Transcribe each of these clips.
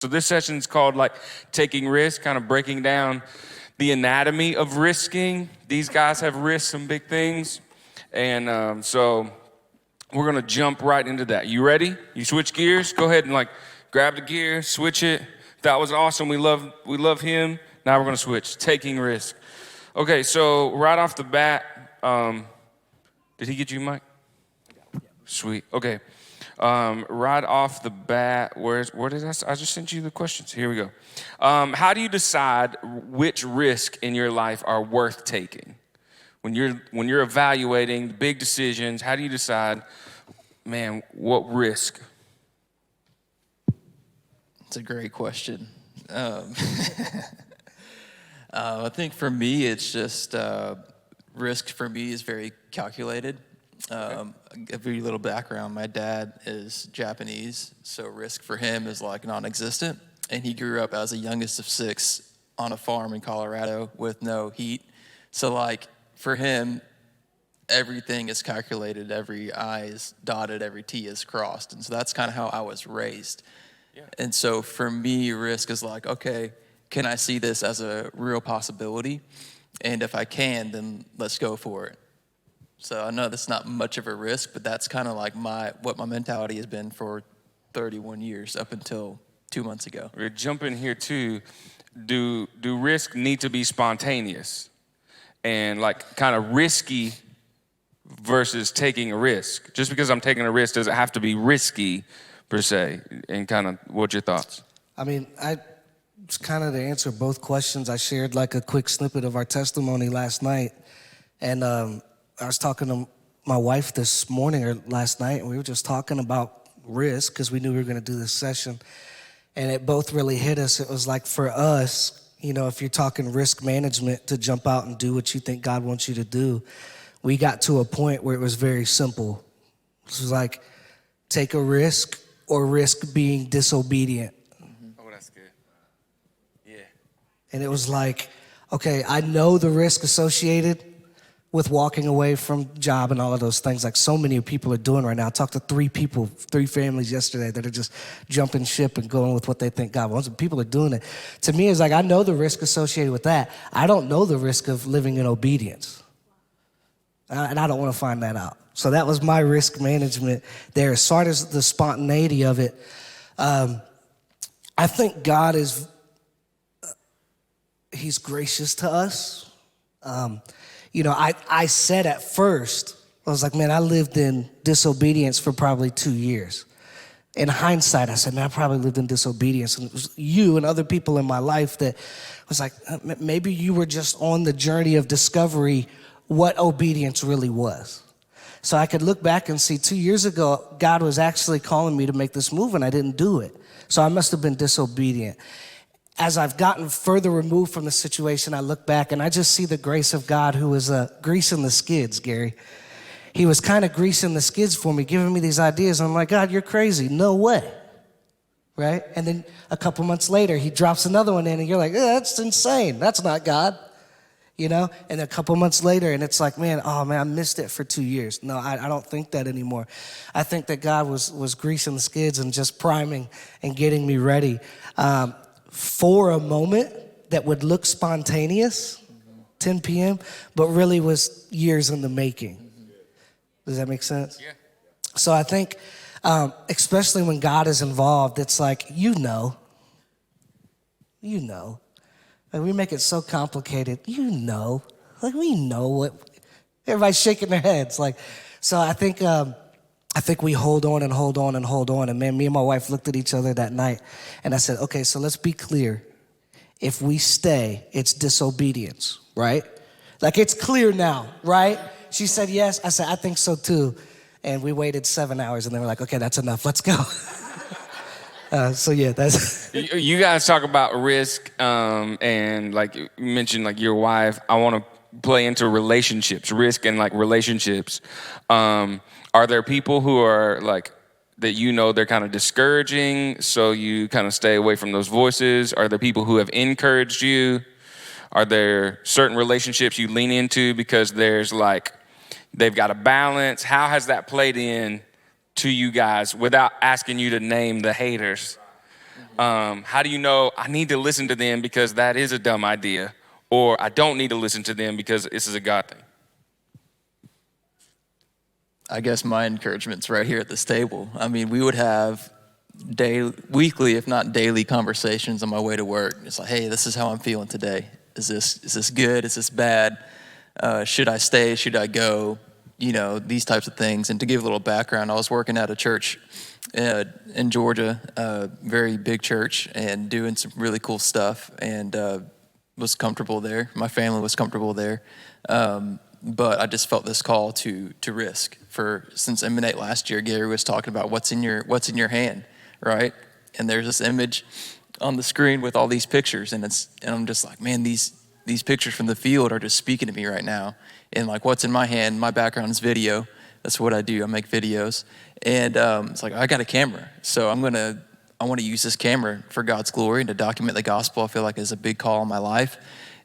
So this session is called like taking risk, kind of breaking down the anatomy of risking. These guys have risked some big things. And so we're gonna jump right into that. You ready? You switch gears? Go ahead and like grab the gear, switch it. That was awesome. We love him. Now we're gonna switch. Taking risk. Okay, so right off the bat, did he get you, Mike? Sweet. Okay. Right off the bat, where did I just sent you the questions. Here we go. How do you decide which risk in your life are worth taking? When you're evaluating big decisions, how do you decide, man, what risk? It's a great question. I think for me, it's just risk for me is very calculated. I'll give you a little background. My dad is Japanese, so risk for him is like non-existent. And he grew up as the youngest of 6 on a farm in Colorado with no heat. So like for him, everything is calculated, every I is dotted, every T is crossed. And so that's kind of how I was raised. Yeah. And so for me, risk is like, okay, can I see this as a real possibility? And if I can, then let's go for it. So I know that's not much of a risk, but that's kind of like what my mentality has been for 31 years up until 2 months ago. We're jumping here too. Do risk need to be spontaneous and like kind of risky versus taking a risk? Just because I'm taking a risk, does it have to be risky per se? And kind of what's your thoughts? I mean, it's kind of to answer both questions. I shared like a quick snippet of our testimony last night, and I was talking to my wife this morning or last night, and we were just talking about risk because we knew we were going to do this session, and it both really hit us. It was like for us, you know, if you're talking risk management, to jump out and do what you think God wants you to do, we got to a point where it was very simple. It was like, take a risk or risk being disobedient. Oh, that's good. Yeah. And it was like, okay, I know the risk associated with walking away from job and all of those things like so many people are doing right now. I talked to 3 families yesterday that are just jumping ship and going with what they think God wants, and people are doing it. To me, it's like, I know the risk associated with that. I don't know the risk of living in obedience. And I don't want to find that out. So that was my risk management there. As far as the spontaneity of it, I think God he's gracious to us. You know, I said at first, I was like, man, I lived in disobedience for probably 2 years. In hindsight, I said, man, I probably lived in disobedience. And it was you and other people in my life that was like, maybe you were just on the journey of discovery what obedience really was. So I could look back and see 2 years ago, God was actually calling me to make this move and I didn't do it. So I must have been disobedient. As I've gotten further removed from the situation, I look back and I just see the grace of God who was greasing the skids, Gary. He was kind of greasing the skids for me, giving me these ideas. I'm like, God, you're crazy. No way. Right? And then a couple months later, he drops another one in and you're like, that's insane. That's not God. You know? And a couple months later, and it's like, man, I missed it for 2 years. No, I don't think that anymore. I think that God was greasing the skids and just priming and getting me ready. For a moment that would look spontaneous, 10 p.m., but really was years in the making. Does that make sense? Yeah. So I think, especially when God is involved, it's like, you know. Like we make it so complicated. Like we know what, everybody's shaking their heads. Like, so I think we hold on. And man, me and my wife looked at each other that night and I said, okay, so let's be clear. If we stay, it's disobedience, right? Like it's clear now, right? She said yes. I said, I think so too. And we waited 7 hours and they were like, okay, that's enough. Let's go. So yeah, that's. You guys talk about risk and like you mentioned like your wife. I want to play into relationships, risk and like relationships. Are there people who are like, that you know they're kind of discouraging, so you kind of stay away from those voices? Are there people who have encouraged you? Are there certain relationships you lean into because there's like, they've got a balance? How has that played in to you guys without asking you to name the haters? How do you know I need to listen to them because that is a dumb idea, or I don't need to listen to them because this is a God thing? I guess my encouragement's right here at this table. I mean, we would have weekly, if not daily, conversations on my way to work. It's like, hey, this is how I'm feeling today. Is this good? Is this bad? Should I stay? Should I go? You know, these types of things. And to give a little background, I was working at a church in Georgia, a very big church, and doing some really cool stuff, and was comfortable there. My family was comfortable there. But I just felt this call to risk. Since Emanate last year, Gary was talking about what's in your hand, right? And there's this image on the screen with all these pictures, and I'm just like, man, these pictures from the field are just speaking to me right now. And like, what's in my hand? My background is video. That's what I do. I make videos, and it's like I got a camera, so I want to use this camera for God's glory and to document the gospel. I feel like is a big call in my life.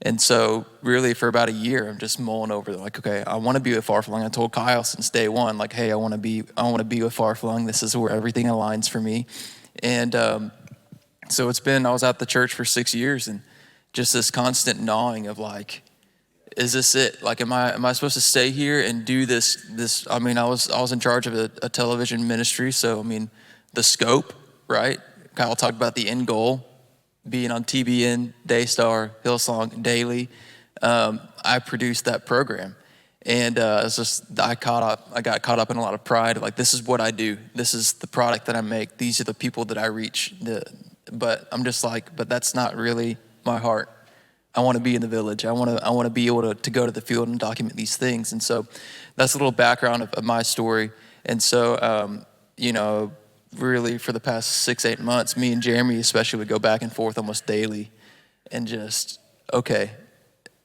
And so really for about a year, I'm just mulling over like, okay, I want to be with Far-Flung. I told Kyle since day one, like, hey, I want to be with Far-Flung. This is where everything aligns for me. And so I was at the church for 6 years, and just this constant gnawing of like, is this it? Like, am I supposed to stay here and do this? I mean, I was in charge of a television ministry. So, I mean, the scope, right? Kyle talked about the end goal, being on TBN, Daystar, Hillsong, Daily. I produced that program. And I got caught up in a lot of pride. Like, this is what I do. This is the product that I make. These are the people that I reach. But I'm just like, but that's not really my heart. I want to be in the village. I want to be able to go to the field and document these things. And so that's a little background of my story. And so, really for the past 6-8 months, me and Jeremy especially would go back and forth almost daily, and just, okay.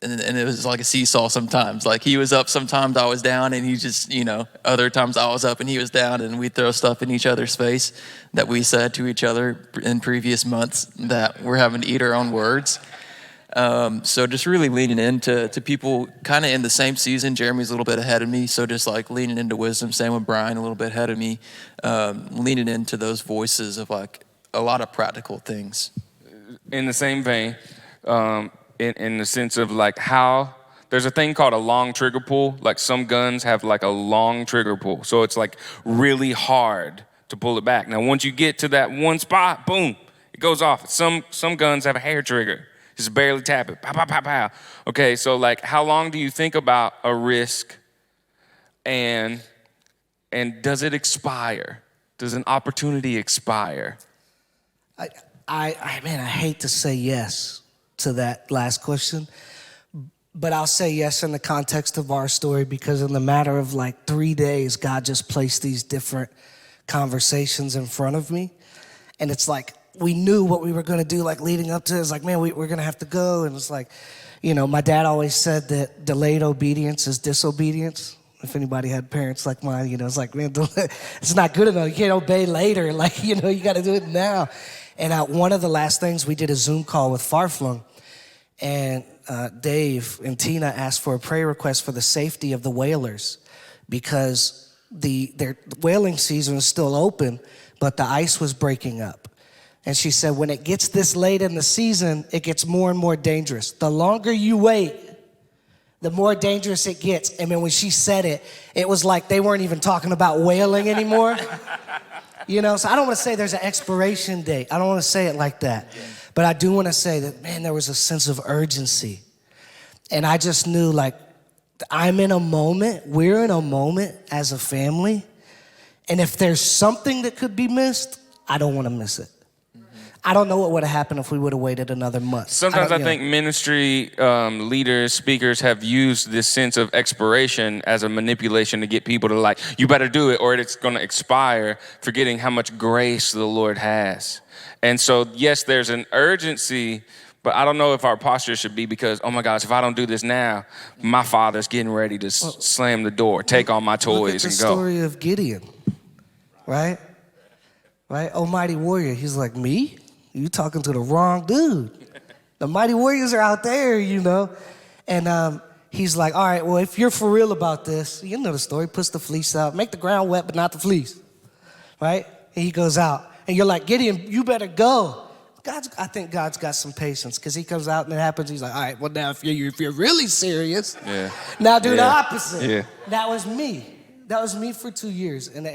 And it was like a seesaw sometimes. Like, he was up sometimes, I was down, and he just, other times I was up and he was down, and we'd throw stuff in each other's face that we said to each other in previous months that we're having to eat our own words. So just really leaning into people kind of in the same season. Jeremy's a little bit ahead of me, so just like leaning into wisdom. Same with Brian, a little bit ahead of me, leaning into those voices of like a lot of practical things. In the same vein, in the sense of like how there's a thing called a long trigger pull. Like, some guns have like a long trigger pull, so it's like really hard to pull it back. Now, once you get to that one spot, boom, it goes off. Some guns have a hair trigger. Just barely tap it. Pow, pow, pow, pow. Okay, so like, how long do you think about a risk, and does it expire? Does an opportunity expire? I hate to say yes to that last question, but I'll say yes in the context of our story, because in the matter of like 3 days, God just placed these different conversations in front of me. And it's like, we knew what we were going to do, like leading up to it. It's like, man, we're going to have to go. And it's like, my dad always said that delayed obedience is disobedience. If anybody had parents like mine, it's like, man, it's not good enough. You can't obey later. Like, you got to do it now. And one of the last things, we did a Zoom call with Far-Flung, and Dave and Tina asked for a prayer request for the safety of the whalers, because their whaling season is still open, but the ice was breaking up. And she said, when it gets this late in the season, it gets more and more dangerous. The longer you wait, the more dangerous it gets. And then when she said it, it was like they weren't even talking about whaling anymore. So I don't want to say there's an expiration date. I don't want to say it like that. Yeah. But I do want to say that, man, there was a sense of urgency. And I just knew, like, we're in a moment as a family. And if there's something that could be missed, I don't want to miss it. I don't know what would have happened if we would have waited another month. Sometimes I think ministry leaders, speakers have used this sense of expiration as a manipulation to get people to like, you better do it or it's going to expire, forgetting how much grace the Lord has. And so, yes, there's an urgency, but I don't know if our posture should be because, oh my gosh, if I don't do this now, my Father's getting ready to slam the door, take all my toys and go. Look at the story of Gideon, right? Right? Oh, mighty warrior. He's like, me? You talking to the wrong dude. The mighty warriors are out there, And he's like, all right, well, if you're for real about this, you know the story, puts the fleece out, make the ground wet, but not the fleece, right? And he goes out, And you're like, Gideon, you better go. I think God's got some patience because he comes out and it happens. He's like, all right, well, now if you're really serious, now do the opposite. Yeah. That was me. That was me for 2 years. And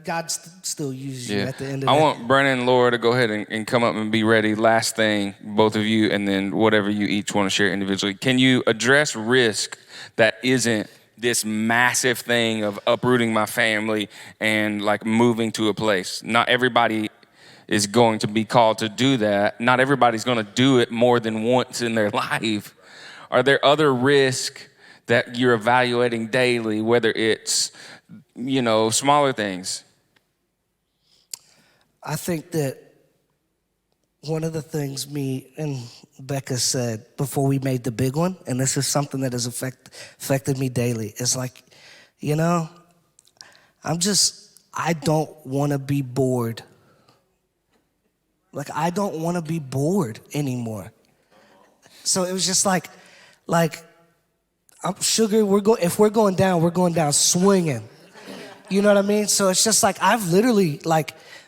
God still uses you at the end of I that. want Brennan and Laura to go ahead and come up and be ready. Last thing, both of you, and then whatever you each want to share individually. Can you address risk that isn't this massive thing of uprooting my family and like moving to a place? Not everybody is going to be called to do that. Not everybody's going to do it more than once in their life. Are there other risks that you're evaluating daily, whether it's, smaller things? I think that one of the things me and Becca said before we made the big one, and this is something that has affected me daily, is like, I don't want to be bored. Like, I don't want to be bored anymore. So it was just like, Sugar, if we're going down swinging. You know what I mean? So it's just like, I've literally,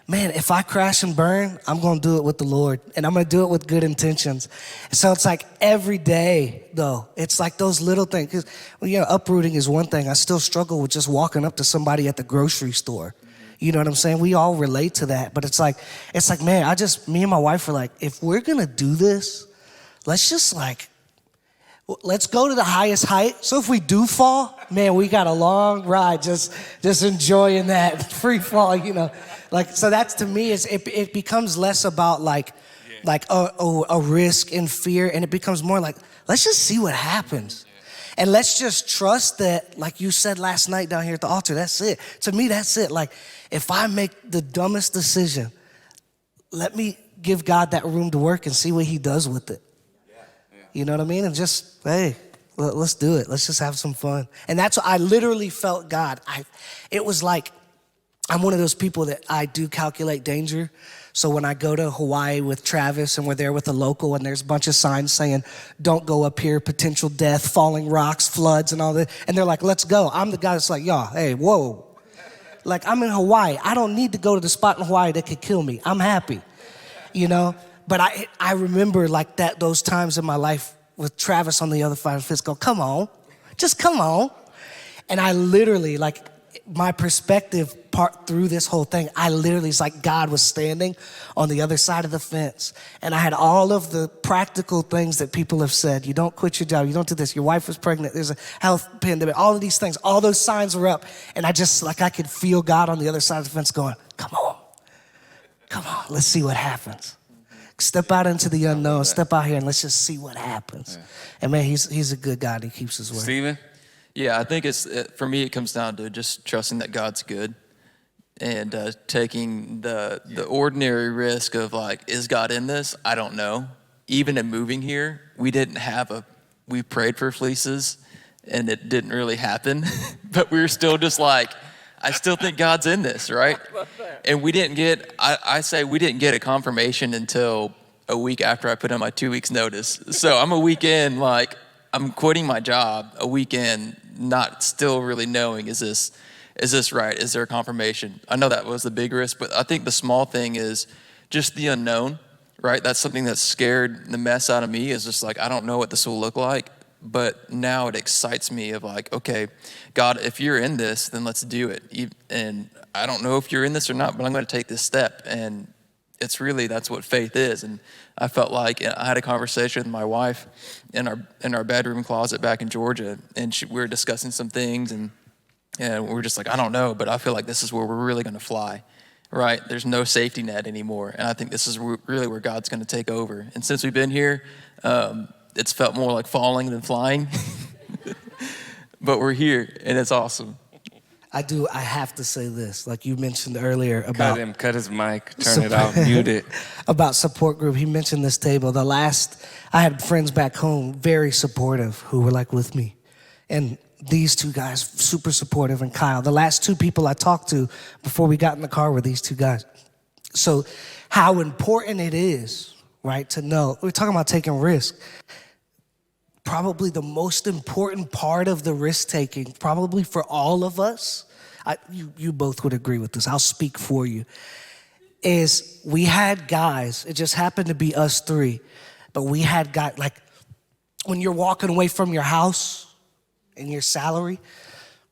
man, if I crash and burn, I'm going to do it with the Lord. And I'm going to do it with good intentions. So it's like every day, though, it's like those little things. Because, uprooting is one thing. I still struggle with just walking up to somebody at the grocery store. You know what I'm saying? We all relate to that. But it's like, man, me and my wife are like, if we're going to do this, let's go to the highest height. So if we do fall, man, we got a long ride just enjoying that free fall, so that's, to me, it becomes less about a risk and fear, and it becomes more like, let's just see what happens. And let's just trust that, like you said last night down here at the altar, that's it. To me, that's it. Like, if I make the dumbest decision, let me give God that room to work and see what he does with it. You know what I mean? And just, hey, let's do it. Let's just have some fun. And that's what I literally felt God. It was like, I'm one of those people that I do calculate danger. So when I go to Hawaii with Travis and we're there with a local and there's a bunch of signs saying, don't go up here, potential death, falling rocks, floods and all that. And they're like, let's go. I'm the guy that's like, y'all, hey, whoa. Like, I'm in Hawaii. I don't need to go to the spot in Hawaii that could kill me. I'm happy, But I remember those times in my life with Travis on the other side of the fence go, come on, just come on. And I literally, my perspective part through this whole thing, it's like God was standing on the other side of the fence. And I had all of the practical things that people have said. You don't quit your job. You don't do this. Your wife was pregnant. There's a health pandemic. All of these things, all those signs were up. And I could feel God on the other side of the fence going, come on, let's see what happens. Step out into the unknown. Step out here and let's just see what happens. Yeah. And man, he's a good God. He keeps his word. Steven? Yeah, I think for me, it comes down to just trusting that God's good and taking the ordinary risk of is God in this? I don't know. Even in moving here, we prayed for fleeces and it didn't really happen, but we were still just I still think God's in this, right? And we didn't get a confirmation until a week after I put in my 2 weeks notice. So I'm a weekend, I'm quitting my job a weekend, not still really knowing, is this right? Is there a confirmation? I know that was the big risk, but I think the small thing is just the unknown, right? That's something that scared the mess out of me, is just I don't know what this will look like. But now it excites me of okay, God, if you're in this, then let's do it. And I don't know if you're in this or not, but I'm going to take this step. And that's what faith is. And I felt like I had a conversation with my wife in our bedroom closet back in Georgia, and we were discussing some things, and we were just I don't know, but I feel like this is where we're really going to fly, right? There's no safety net anymore. And I think this is really where God's going to take over. And since we've been here, it's felt more like falling than flying, but we're here and it's awesome. I have to say this, like you mentioned earlier about... Cut his mic, turn it off, mute it. About support group, he mentioned this table. I had friends back home, very supportive, who were with me. And these two guys, super supportive, and Kyle. The last two people I talked to before we got in the car were these two guys. So how important it is, right, to know, we're talking about taking risks. Probably the most important part of the risk-taking, probably for all of us, you both would agree with this, I'll speak for you, is we had guys, it just happened to be us three, but we had guys, like when you're walking away from your house and your salary,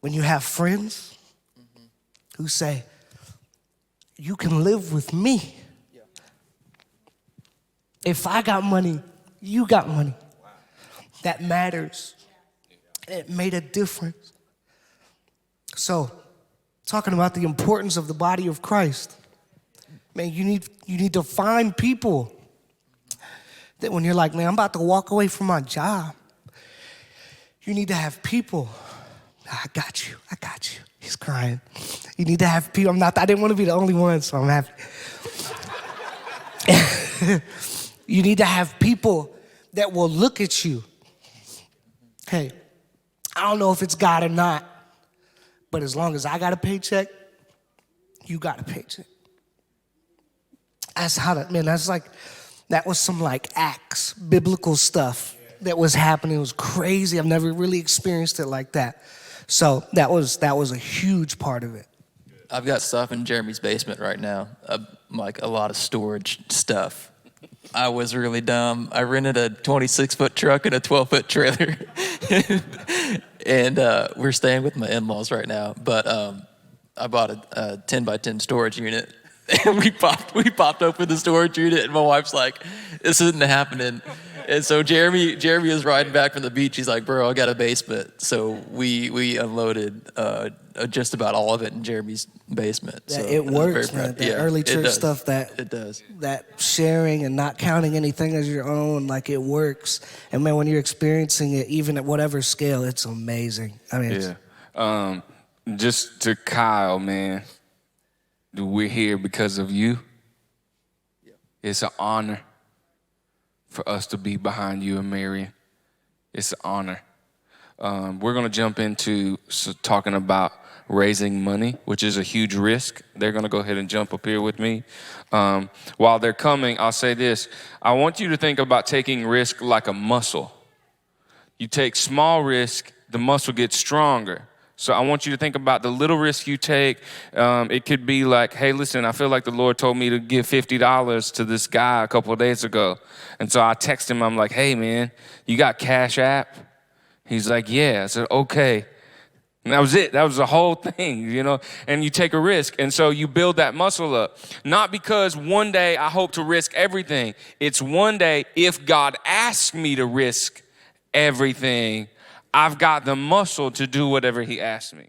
when you have friends who say, you can live with me. If I got money, you got money. That matters. It made a difference. So, talking about the importance of the body of Christ, man, you need to find people that when you're like, man, I'm about to walk away from my job, you need to have people. I got you. He's crying. You need to have people. I didn't want to be the only one, so I'm happy. You need to have people that will look at you. Hey, I don't know if it's God or not, but as long as I got a paycheck, you got a paycheck. That's how that was some like Acts, biblical stuff that was happening. It was crazy. I've never really experienced it like that. So that was a huge part of it. I've got stuff in Jeremy's basement right now, like a lot of storage stuff. I was really dumb. I rented a 26-foot truck and a 12-foot trailer. And we're staying with my in-laws right now. But I bought a 10 by 10 storage unit. And we popped open the storage unit, and my wife's like, this isn't happening. And so Jeremy is riding back from the beach. He's like, bro, I got a basement. So we unloaded just about all of it in Jeremy's basement. So it works, man. The early church stuff it does. That sharing and not counting anything as your own, like it works. And man, when you're experiencing it, even at whatever scale, it's amazing. I mean, just to Kyle, man, we're here because of you. It's an honor for us to be behind you and Marion. It's an honor. We're going to jump into talking about raising money, which is a huge risk. They're going to go ahead and jump up here with me. While they're coming, I'll say this. I want you to think about taking risk like a muscle. You take small risk, the muscle gets stronger. So I want you to think about the little risk you take. It could be like, hey, listen, I feel like the Lord told me to give $50 to this guy a couple of days ago. And so I text him, I'm like, hey, man, you got Cash App? He's like, yeah. I said, okay. And that was it. That was the whole thing, you know, and you take a risk. And so you build that muscle up. Not because one day I hope to risk everything. It's one day if God asks me to risk everything, I've got the muscle to do whatever he asks me.